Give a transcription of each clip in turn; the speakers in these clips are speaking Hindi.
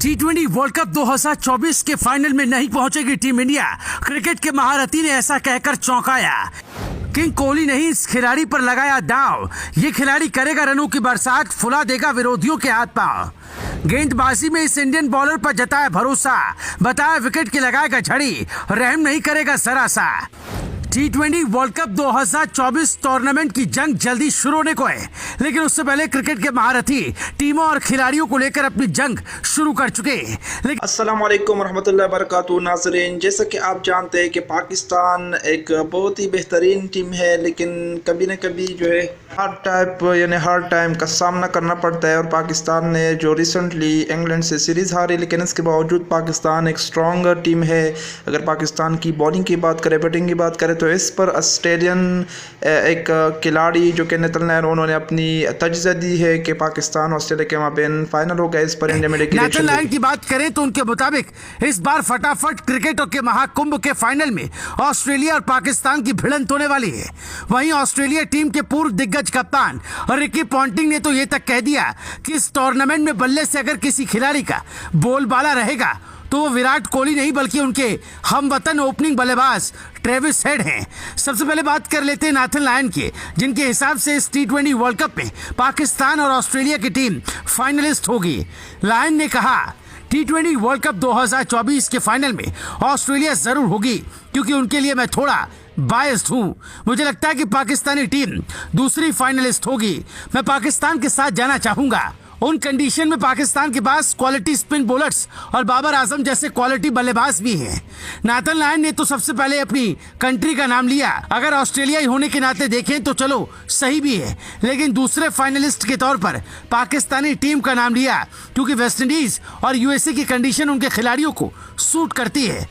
T20 वर्ल्ड कप 2024 के फाइनल में नहीं पहुंचेगी टीम इंडिया। क्रिकेट के महारथी ने ऐसा कहकर चौंकाया। किंग कोहली ने ही इस खिलाड़ी पर लगाया दांव। ये खिलाड़ी करेगा रनों की बरसात, फुला देगा विरोधियों के हाथ पांव। गेंदबाजी में इस इंडियन बॉलर पर जताया भरोसा, बताया विकेट की लगाएगा झड़ी, रहम नहीं करेगा जरा सा। T20 वर्ल्ड कप 2024 टूर्नामेंट की जंग जल्दी शुरू होने को है, लेकिन उससे पहले क्रिकेट के महारथी टीमों और खिलाड़ियों को लेकर अपनी जंग शुरू कर चुके हैं। अस्सलाम वालेकुम रहमतुल्लाहि व बरकातहू। नाज़रीन, जैसा कि आप जानते हैं कि पाकिस्तान एक बहुत ही बेहतरीन टीम है, लेकिन कभी न कभी जो है हार्ड टाइम का सामना करना पड़ता है। और पाकिस्तान ने जो रिसेंटली इंग्लैंड से सीरीज़ हारी, लेकिन इसके बावजूद पाकिस्तान एक स्ट्रॉन्गर टीम है। अगर पाकिस्तान की बॉलिंग की बात करें, बैटिंग की बात करें, तो इस पर ऑस्ट्रेलियन एक खिलाड़ी जो कि नेथनलैंड, उन्होंने अपनी तजज़िया दी है कि पाकिस्तान ऑस्ट्रेलिया के माबेन फाइनल होगा। इस पर इंडिया में नेथनलैंड की बात करें तो उनके मुताबिक इस बार फटाफट क्रिकेट के महाकुंभ के फाइनल में ऑस्ट्रेलिया और पाकिस्तान की भिड़ंत होने वाली है। वहीं ऑस्ट्रेलिया टीम के पूर्व दिग्गज कप्तान रिकी पॉन्टिंग ने तो ये तक कह दिया कि इस टूर्नामेंट में बल्ले से अगर किसी खिलाड़ी का बोलबाला रहेगा तो वो विराट कोहली नहीं बल्कि उनके हमवतन ओपनिंग बल्लेबाज ट्रेविस हेड हैं। सबसे पहले बात कर लेते हैं नाथन लायन की, जिनके हिसाब से इस T20 वर्ल्ड कप में पाकिस्तान और ऑस्ट्रेलिया की टीम फाइनलिस्ट होगी। लायन ने कहा, T20 वर्ल्ड कप 2024 के फाइनल में ऑस्ट्रेलिया जरूर होगी, क्योंकि उनके लिए मैं थोड़ा बायस्ड हूँ। मुझे लगता है कि पाकिस्तानी टीम दूसरी फाइनलिस्ट होगी। मैं पाकिस्तान के साथ जाना चाहूंगा। उन कंडीशन में पाकिस्तान के पास क्वालिटी स्पिन बॉलर्स और बाबर आजम जैसे क्वालिटी बल्लेबाज भी हैं। नाथन लायन ने तो सबसे पहले अपनी कंट्री का नाम लिया। अगर ऑस्ट्रेलियाई होने के नाते देखें तो चलो सही भी है, लेकिन दूसरे फाइनलिस्ट के तौर पर पाकिस्तानी टीम का नाम लिया, क्योंकि वेस्टइंडीज और यूएसए की कंडीशन उनके खिलाड़ियों को सूट करती है।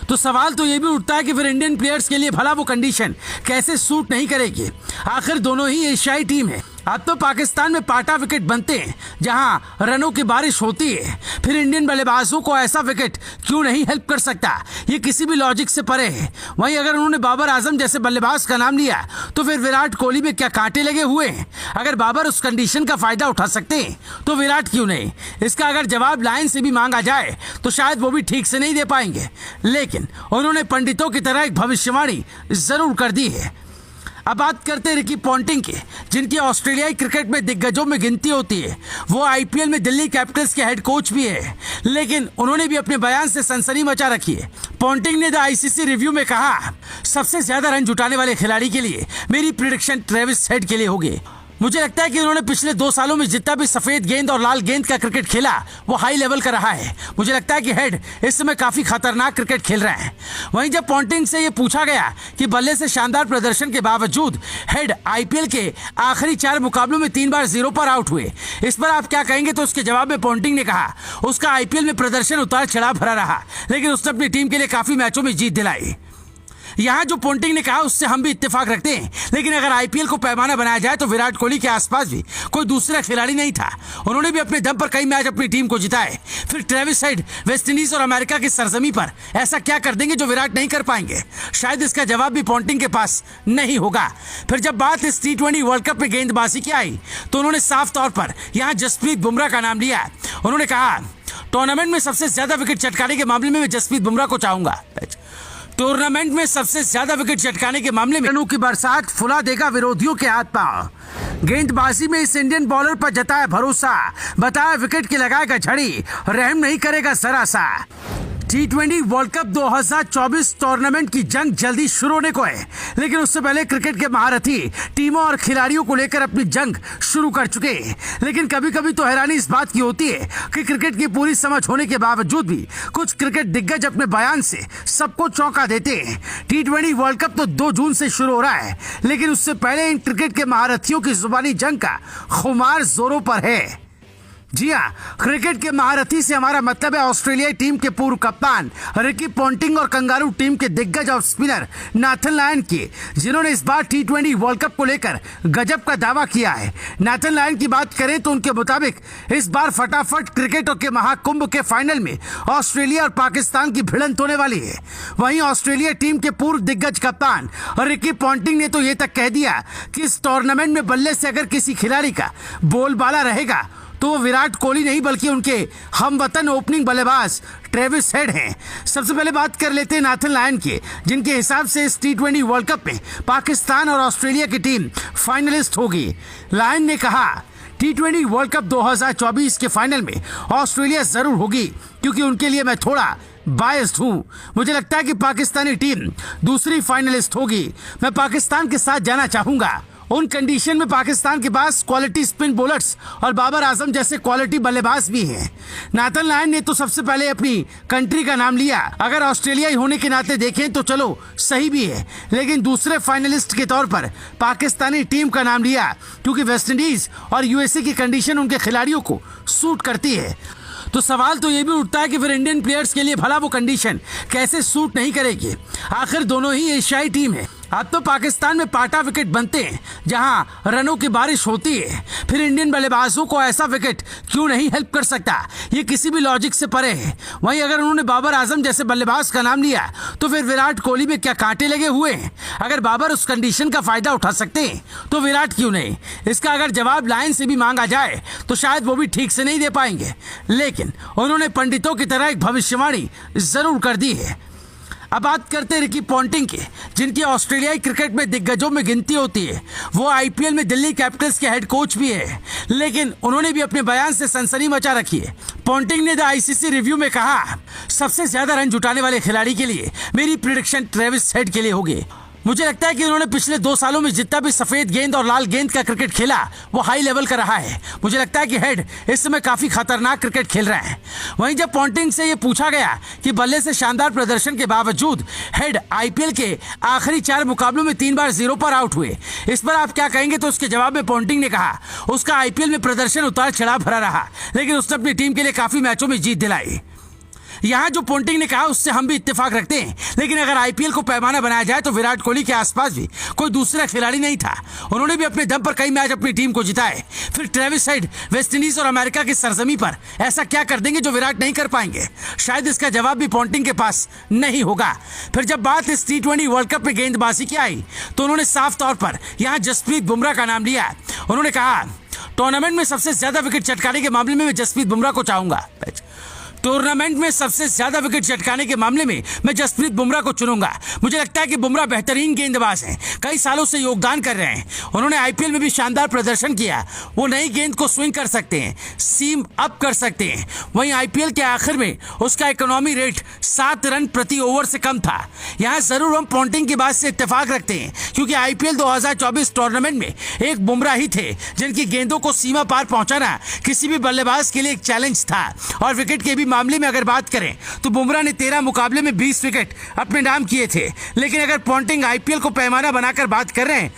तो सवाल तो ये भी उठता है कि फिर इंडियन प्लेयर्स के लिए भला वो कंडीशन कैसे सूट नहीं करेगी। आखिर दोनों ही एशियाई टीम है। अब तो पाकिस्तान में पाटा विकेट बनते हैं जहां रनों की बारिश होती है, फिर इंडियन बल्लेबाजों को ऐसा विकेट क्यों नहीं हेल्प कर सकता, ये किसी भी लॉजिक से परे है। वहीं अगर उन्होंने बाबर आजम जैसे बल्लेबाज का नाम लिया तो फिर विराट कोहली में क्या कांटे लगे हुए हैं? अगर बाबर उस कंडीशन का फायदा उठा सकते हैं तो विराट क्यों नहीं? इसका अगर जवाब लाइन से भी मांगा जाए तो शायद वो भी ठीक से नहीं दे पाएंगे, लेकिन उन्होंने पंडितों की तरह एक भविष्यवाणी जरूर कर दी है। अब बात करते हैं रिकी पॉन्टिंग की, जिनकी ऑस्ट्रेलियाई क्रिकेट में दिग्गजों में गिनती होती है। वो आईपीएल में दिल्ली कैपिटल्स के हेड कोच भी है, लेकिन उन्होंने भी अपने बयान से सनसनी मचा रखी है। पॉन्टिंग ने द आईसीसी रिव्यू में कहा, सबसे ज्यादा रन जुटाने वाले खिलाड़ी के लिए मेरी प्रिडिक्शन ट्रेविस हेड के लिए होगी। मुझे लगता है कि उन्होंने पिछले 2 सालों में जितना भी सफेद गेंद और लाल गेंद का क्रिकेट खेला वो हाई लेवल का रहा है। मुझे लगता है कि हेड इस समय काफी खतरनाक क्रिकेट खेल रहे हैं। वहीं जब पॉन्टिंग से ये पूछा गया कि बल्ले से शानदार प्रदर्शन के बावजूद हेड आईपीएल के आखिरी 4 मुकाबलों में 3 बार 0 पर आउट हुए, इस पर आप क्या कहेंगे? तो उसके जवाब में पॉन्टिंग ने कहा, उसका आईपीएल में प्रदर्शन उतार चढ़ाव भरा रहा, लेकिन उसने अपनी टीम के लिए काफी मैचों में जीत दिलाई। यहाँ जो पॉन्टिंग ने कहा उससे हम भी इत्तेफाक रखते हैं, लेकिन अगर आईपीएल को पैमाना बनाया जाए तो विराट कोहली के आसपास भी कोई दूसरा खिलाड़ी नहीं था। उन्होंने भी अपने दम पर कई मैच अपनी टीम को जिताए। फिर ट्रेविस हेड वेस्टइंडीज और अमेरिका की सरजमी पर ऐसा क्या कर देंगे जो विराट नहीं कर पाएंगे? शायद इसका जवाब भी पॉन्टिंग के पास नहीं होगा। फिर जब बात इस T20 वर्ल्ड कप में गेंदबाजी की आई तो उन्होंने साफ तौर पर यहाँ जसप्रीत बुमराह का नाम लिया। उन्होंने कहा, टूर्नामेंट में सबसे ज्यादा विकेट चटकाने के मामले में मैं जसप्रीत बुमराह को चाहूंगा। टूर्नामेंट में सबसे ज्यादा विकेट चटकाने के मामले में रनों की बरसात, फुला देगा विरोधियों के हाथ पांव। गेंदबाजी में इस इंडियन बॉलर पर जताया भरोसा, बताया विकेट की लगाएगा झड़ी, रहम नहीं करेगा जरा सा। T20 वर्ल्ड कप 2024 टूर्नामेंट की जंग जल्दी शुरू होने को है, लेकिन उससे पहले क्रिकेट के महारथी टीमों और खिलाड़ियों को लेकर अपनी जंग शुरू कर चुके हैं। लेकिन कभी कभी तो हैरानी इस बात की होती है कि क्रिकेट की पूरी समझ होने के बावजूद भी कुछ क्रिकेट दिग्गज अपने बयान से सबको चौंका देते हैं। T20 वर्ल्ड कप तो 2 जून से शुरू हो रहा है, लेकिन उससे पहले इन क्रिकेट के महारथियों की जुबानी जंग का खुमार जोरों पर है। जी हाँ, क्रिकेट के महारथी से हमारा मतलब है ऑस्ट्रेलियाई टीम के पूर्व कप्तान रिकी पॉन्टिंग और कंगारू टीम के दिग्गज ऑफ स्पिनर नाथन लायन की, जिन्होंने इस बार T20 वर्ल्ड कप को लेकर गजब का दावा किया है। नाथन लायन की बात करें तो उनके मुताबिक इस बार फटाफट क्रिकेट के महाकुंभ के फाइनल में ऑस्ट्रेलिया और पाकिस्तान की भिड़ंत होने वाली है। वहीं ऑस्ट्रेलिया टीम के पूर्व दिग्गज कप्तान रिकी पॉन्टिंग ने तो ये तक कह दिया कि इस टूर्नामेंट में बल्ले से अगर किसी खिलाड़ी का बोलबाला रहेगा तो वो विराट कोहली नहीं बल्कि उनके हमवतन ओपनिंग बल्लेबाज ट्रेविस हेड हैं। सबसे पहले बात कर लेते हैं नाथन लायन की, जिनके हिसाब से इस T20 वर्ल्ड कप में पाकिस्तान और ऑस्ट्रेलिया की टीम फाइनलिस्ट होगी। लायन ने कहा, T20 वर्ल्ड कप 2024 के फाइनल में ऑस्ट्रेलिया जरूर होगी, क्योंकि उनके लिए मैं थोड़ा बायस्ड हूं। मुझे लगता है कि पाकिस्तानी टीम दूसरी फाइनलिस्ट होगी। मैं पाकिस्तान के साथ जाना चाहूंगा। उन कंडीशन में पाकिस्तान के पास क्वालिटी स्पिन बॉलर्स और बाबर आजम जैसे क्वालिटी बल्लेबाज भी हैं। नाथन लायन ने तो सबसे पहले अपनी कंट्री का नाम लिया। अगर ऑस्ट्रेलियाई होने के नाते देखें तो चलो सही भी है, लेकिन दूसरे फाइनलिस्ट के तौर पर पाकिस्तानी टीम का नाम लिया, क्योंकि वेस्टइंडीज और यूएसए की कंडीशन उनके खिलाड़ियों को सूट करती है। तो सवाल तो ये भी उठता है कि फिर इंडियन प्लेयर्स के लिए भला वो कंडीशन कैसे सूट नहीं करेगी? आखिर दोनों ही एशियाई टीम है। अब तो पाकिस्तान में पाटा विकेट बनते हैं जहां रनों की बारिश होती है, फिर इंडियन बल्लेबाजों को ऐसा विकेट क्यों नहीं हेल्प कर सकता? ये किसी भी लॉजिक से परे है। वहीं अगर उन्होंने बाबर आजम जैसे बल्लेबाज का नाम लिया तो फिर विराट कोहली में क्या कांटे लगे हुए हैं? अगर बाबर उस कंडीशन का फायदा उठा सकते हैं तो विराट क्यों नहीं? इसका अगर जवाब लायन से भी मांगा जाए तो शायद वो भी ठीक से नहीं दे पाएंगे, लेकिन उन्होंने पंडितों की तरह एक भविष्यवाणी जरूर कर दी है। अब बात करते हैं रिकी पॉन्टिंग की, जिनकी ऑस्ट्रेलियाई क्रिकेट में दिग्गजों में गिनती होती है। वो आईपीएल में दिल्ली कैपिटल्स के हेड कोच भी है, लेकिन उन्होंने भी अपने बयान से सनसनी मचा रखी है। पॉन्टिंग ने द आईसीसी रिव्यू में कहा, सबसे ज्यादा रन जुटाने वाले खिलाड़ी के लिए मेरी प्रिडिक्शन ट्रेविस हेड के लिए होगी। मुझे लगता है कि उन्होंने पिछले 2 सालों में जितना भी सफेद गेंद और लाल गेंद का क्रिकेट खेला वो हाई लेवल का रहा है। मुझे लगता है कि हेड इस समय काफी खतरनाक क्रिकेट खेल रहे हैं। वहीं जब पॉन्टिंग से ये पूछा गया कि बल्ले से शानदार प्रदर्शन के बावजूद हेड आईपीएल के आखिरी 4 मुकाबलों में 3 बार 0 पर आउट हुए, इस पर आप क्या कहेंगे? तो उसके जवाब में पॉन्टिंग ने कहा, उसका आईपीएल में प्रदर्शन उतार चढ़ाव भरा रहा, लेकिन उसने अपनी टीम के लिए काफी मैचों में जीत दिलाई। यहाँ जो पॉन्टिंग ने कहा उससे हम भी इत्तेफाक रखते हैं, लेकिन अगर आईपीएल को पैमाना बनाया जाए तो विराट कोहली के आसपास भी कोई दूसरा खिलाड़ी नहीं था। उन्होंने भी अपने दम पर कई मैच अपनी टीम को जिताए। फिर ट्रेविस हेड वेस्टइंडीज और अमेरिका की सरजमी पर ऐसा क्या कर देंगे जो विराट नहीं कर पाएंगे? शायद इसका जवाब भी पॉन्टिंग के पास नहीं होगा। फिर जब बात इस T20 वर्ल्ड कप में गेंदबाजी की आई तो उन्होंने साफ तौर पर यहाँ जसप्रीत बुमराह का नाम लिया। उन्होंने कहा, टूर्नामेंट में सबसे ज्यादा विकेट चटकाने के मामले में मैं जसप्रीत बुमराह को चाहूंगा। टूर्नामेंट में सबसे ज्यादा विकेट चटकाने के मामले में मैं जसप्रीत बुमराह को चुनूंगा। मुझे लगता है कि बुमराह बेहतरीन गेंदबाज हैं, कई सालों से योगदान कर रहे हैं। उन्होंने आईपीएल में भी शानदार प्रदर्शन किया। वो नई गेंद को स्विंग कर सकते हैं, सीम अप कर सकते हैं। वहीं आईपीएल के आखिर में उसका इकोनॉमी रेट 7 रन प्रति ओवर से कम था। यहाँ जरूर हम पॉन्टिंग की बात से इत्तेफाक रखते हैं, क्योंकि आईपीएल 2024 टूर्नामेंट में एक बुमराह ही थे जिनकी गेंदों को सीमा पार पहुंचाना किसी भी बल्लेबाज के लिए एक चैलेंज था। और विकेट के भी मामले में अगर बात करें तो बुमराह ने 13 मुकाबले में 20 विकेट अपने नाम किए थे। लेकिन अगर पॉन्टिंग आईपीएल को पैमाना बनाकर बात कर रहे हैं